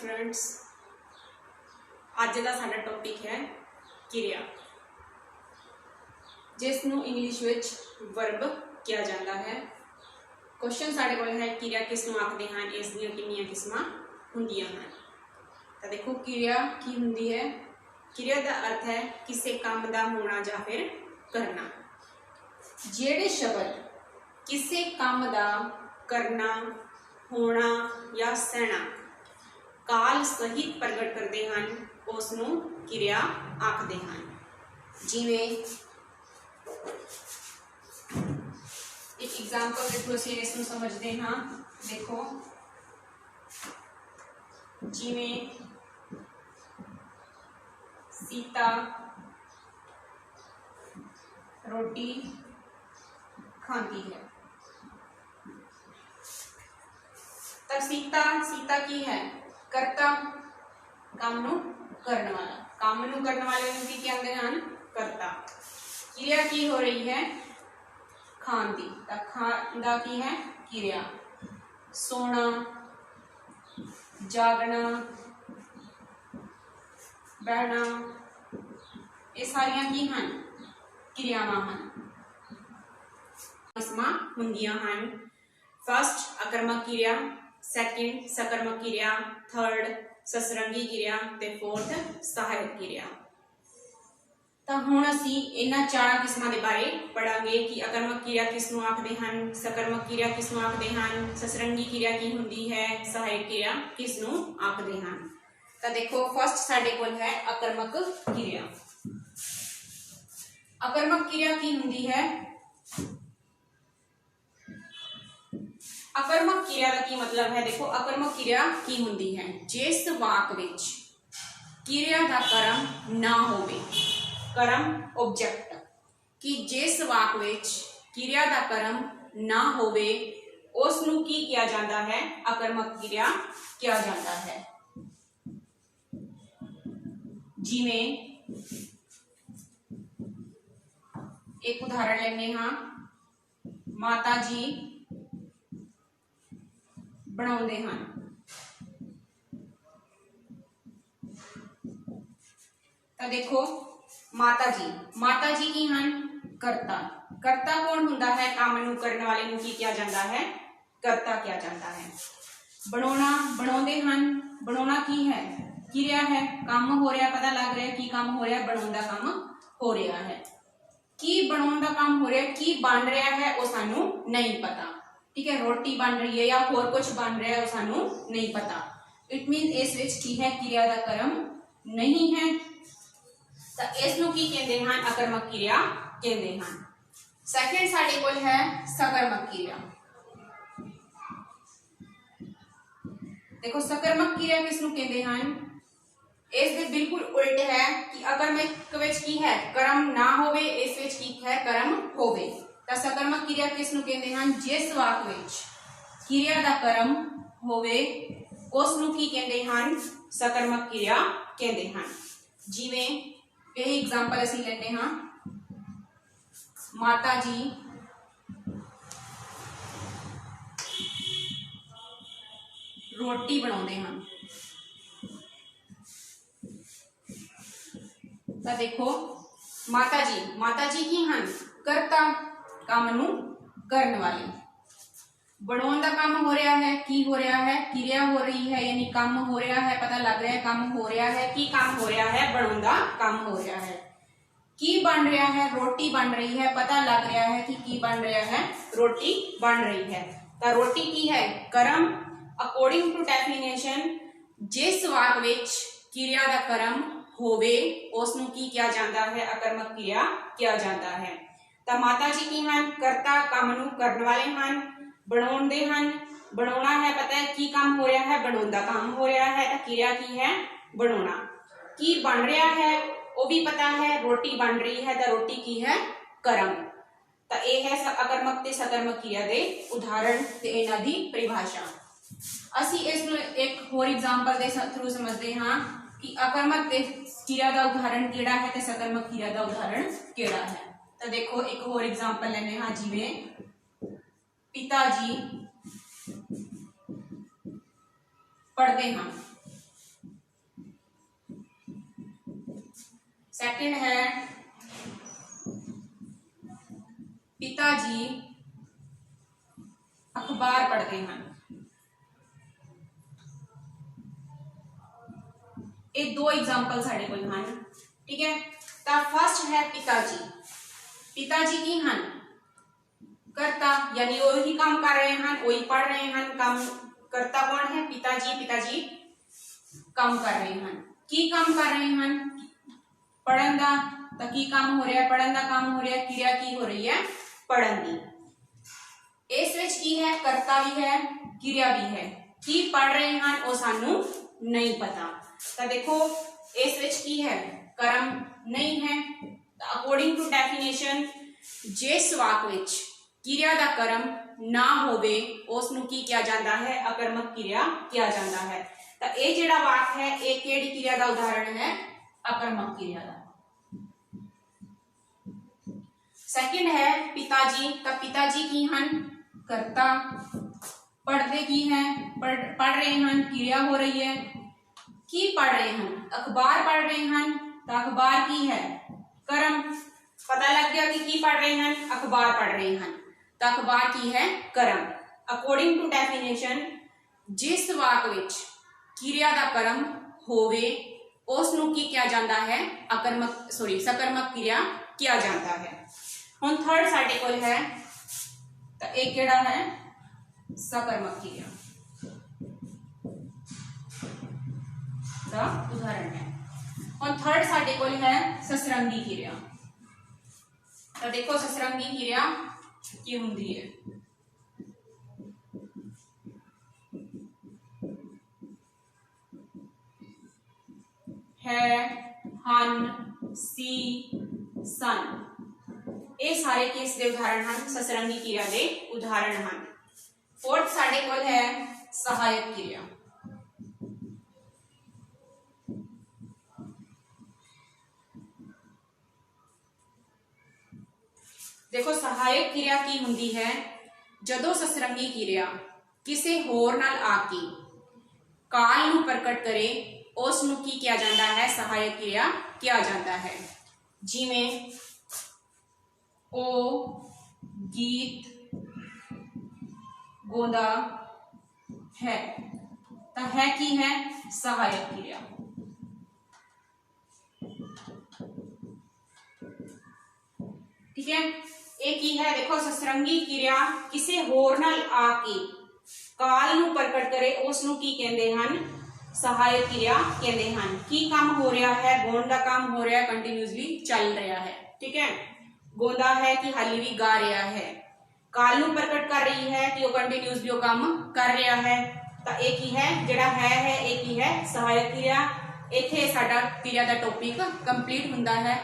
Students, अज का साडा topic है किरिया, जिसनूं इंग्लिश विच वर्ब किया जाता है। क्वेश्चन साडे कोल है किरिया किसनूं आखदे हन, इस दियां कितनियां किस्मां हुंदियां हन। तो देखो किरिया की हुंदी है। किरिया का अर्थ है किसी काम का होना या फिर करना। जेड़े शब्द किसी काम का करना, होना या सहना काल सहित प्रगट करते हैं उसनूं किरिया आखदे हैं। जिवें एक एग्जाम्पल देखो, असीं इसनूं समझते हाँ। देखो जिवें सीता रोटी खाती है। तब सीता की है करता, काम नूं करने वाला, काम नूं करने वाले नूं की कहते हैं करता। किरिया की हो रही है खान दी, तब खान दा की है किरिया। सोना, जागना, बहना, ये सारियां की हैं किरियावां हैं। किस्मां हुंदियां हैं। फर्स्ट आकर्मक किरिया, सैकेंड सकर्मक किरिया, थर्ड ससरंगी किरिया ते फोर्थ सहायक किरिया। तो हुण असीं इन्हां चार किस्मां दे बारे पढ़ांगे कि आकर्मक किरिया किसनूं आखदे हन, सकर्मक किरिया किसनूं आखदे हन, ससरंगी किरिया की हुंदी है, सहायक किरिया किसनूं आखदे हन। तो देखो फर्स्ट साडे कोल है आकर्मक किरिया। आकर्मक किरिया की हुंदी है, आकर्मक किरिया का की मतलब है। देखो आकर्मक किरिया की हुंदी है जिस वाक विच किरिया का कर्म ना होवे, कर्म ऑब्जेक्ट कि जिस वाक विच किरिया का कर्म ना होवे उसनूं की किया जाता है, आकर्मक किरिया किया जाता है। जिवें एक उदाहरण लेने हाँ, माता जी बनाउंदे हन। तो देखो माता जी की हन करता। करता कौन हुंदा है? काम नूं करने वाले नूं की किया जाता है, करता किया जाता है। बनाउणा, बनाउंदे हन, बनाउणा की है किरिया है, काम हो रहा, पता लग रहा है की काम हो रहा, बनाउण दा काम हो रहा है। की बनाउण दा काम हो रहा है, की बन रहा है वो सानू नहीं पता। ठीक है, रोटी बन रही है या होर कुछ बन रहा है वो सानू नहीं पता। इट मीन इस विच की है किरिया दा कर्म नहीं है, तो इसनूं की कहंदे हन, आकर्मक किरिया कहंदे हन। सेकंड साडे कोल है सकर्मक किरिया। देखो सकर्मक किरिया किसनूं कहंदे हन? इस दे बिल्कुल उल्ट है कि आकर्मक विच की है कर्म ना होवे, इस विच की है कर्म होवे। तो सकर्मक किरिया किसनूं कहंदे हन? जिस वाक विच किरिया दा कर्म होवे उसनूं की कहंदे हन? सकर्मक किरिया कहंदे हन। जिवें यह एग्जाम्पल असीं लेते हाँ, माता जी रोटी बनाउंदे हन। तो देखो माता जी की हन करता, काम नूं करने वाले। बनाउण दा काम हो रहा है, की हो रहा है, किरिया हो रही है, यानी काम हो रहा है, पता लग रहा है काम हो रहा है। की काम हो रहा है? बनाउण दा काम हो रहा है। की बन रहा है? रोटी बन रही है, पता लग रहा है कि की बन रहा है, रोटी बन रही है। तो रोटी की है कर्म। अकॉर्डिंग टू डेफिनेशन जिस वाक विच किरिया दा कर्म होवे उसनूं की किया जाता है, आकर्मक किरिया किया जाता है। तो माता जी की हन करता, काम नूं करने वाले हन। बनाउंदे हन, बनाउणा है, पता है की काम हो रहा है, बनाउण दा काम हो रहा है, तो किरिया की है बनाउणा। की बन रहा है वो भी पता है, रोटी बन रही है, तो रोटी की है कर्म। तो यह है आकर्मक ते सकर्मक किरिया दे उदाहरण ते इन्हां दी परिभाषा। असीं इसनूं एक होर एग्जाम्पल दे थ्रू समझते हाँ कि आकर्मक ते किरिया दा उदाहरण केड़ा है ते सकर्मक किरिया दा उदाहरण केड़ा है। तो देखो एक होर एग्जाम्पल लेने हाँ, जिवें पिताजी पढ़ते हैं। सेकंड है पिताजी अखबार पढ़ते हैं। ये दो एग्जाम्पल साडे कोल हन, ठीक है। तो फर्स्ट है पिताजी। पिताजी की हन करता, यानी वही काम कर रहे हैं, वही पढ़ रहे हैं। काम करता कौन है? पिताजी। पिताजी काम कर रहे हैं। की काम कर रहे हैं? पढ़न दा। तो की काम हो रहा है? पढ़न दा काम हो रहा है। क्रिया की हो रही है? पढ़न दी। इस विच की है? करता भी है, क्रिया भी है। की पढ़ रहे हैं वो सानू नहीं पता। तो देखो इस विच की है? कर्म नहीं है। अकॉर्डिंग टू डेफिनेशन जिस वाक विच क्रिया दा कर्म ना होवे उसनू की किया जाता है? अकर्मक क्रिया किया जाता है। तो ये जिहड़ा वाक है ये केड़ी क्रिया का उदाहरण है? अकर्मक क्रिया का। सेकंड है पिताजी। तो पिताजी की हन करता, पढ़ते की है? पढ़ रहे हैं, क्रिया हो रही है। की पढ़ रहे हैं? अखबार पढ़ रहे हैं। तो अखबार की है? कर्म। पता लग गया कि की पढ़ रहे हैं? अखबार पढ़ रहे हैं। तो अखबार की है? कर्म। अकॉर्डिंग टू डेफिनेशन जिस वाक विच क्रिया दा कर्म होवे उसनू की किया जाता है? अकर्मक सकर्मक क्रिया किया जाता है। हुण थर्ड साडे कोल है, तो एक केड़ा है? सकर्मक क्रिया का उदाहरण है। और थर्ड साडे कोल है ससरंगी क्रिया। तो देखो ससरंगी क्रिया की हुंदी है। हन, सी, सन, ये सारे केस दे उदाहरण हैं। ससरंगी क्रिया दे उदाहरण हैं। फोर्थ साडे कोल है सहायक क्रिया। देखो सहायक क्रिया की हुंदी है जदों ससरंगी क्रिया किसी होर नाल आके काल नू प्रकट करे उसनू की किया जाता है? सहायक क्रिया किया जाता है। जिवें ओ गीत गोंदा है, तो है की है? सहायक क्रिया। ठीक है। एक ही है देखो ससरंगी क्रिया किसी होर नाल आके काल नू प्रकट करे उसनू की कहंदे हन? सहायक क्रिया कहंदे हन। की काम हो रहा है? गौण दा काम हो रहा है, कंटिन्यूअसली चल रहा है। ठीक है। गोंदा है कि हाली भी गा रहा है। काल नू प्रकट कर रही है कि वो कंटिन्यूअसली वो काम कर रहा है। तो एक ही है जिहड़ा है एक ही है सहायक क्रिया। इत्थे साडा क्रिया दा टॉपिक कंप्लीट हुंदा है।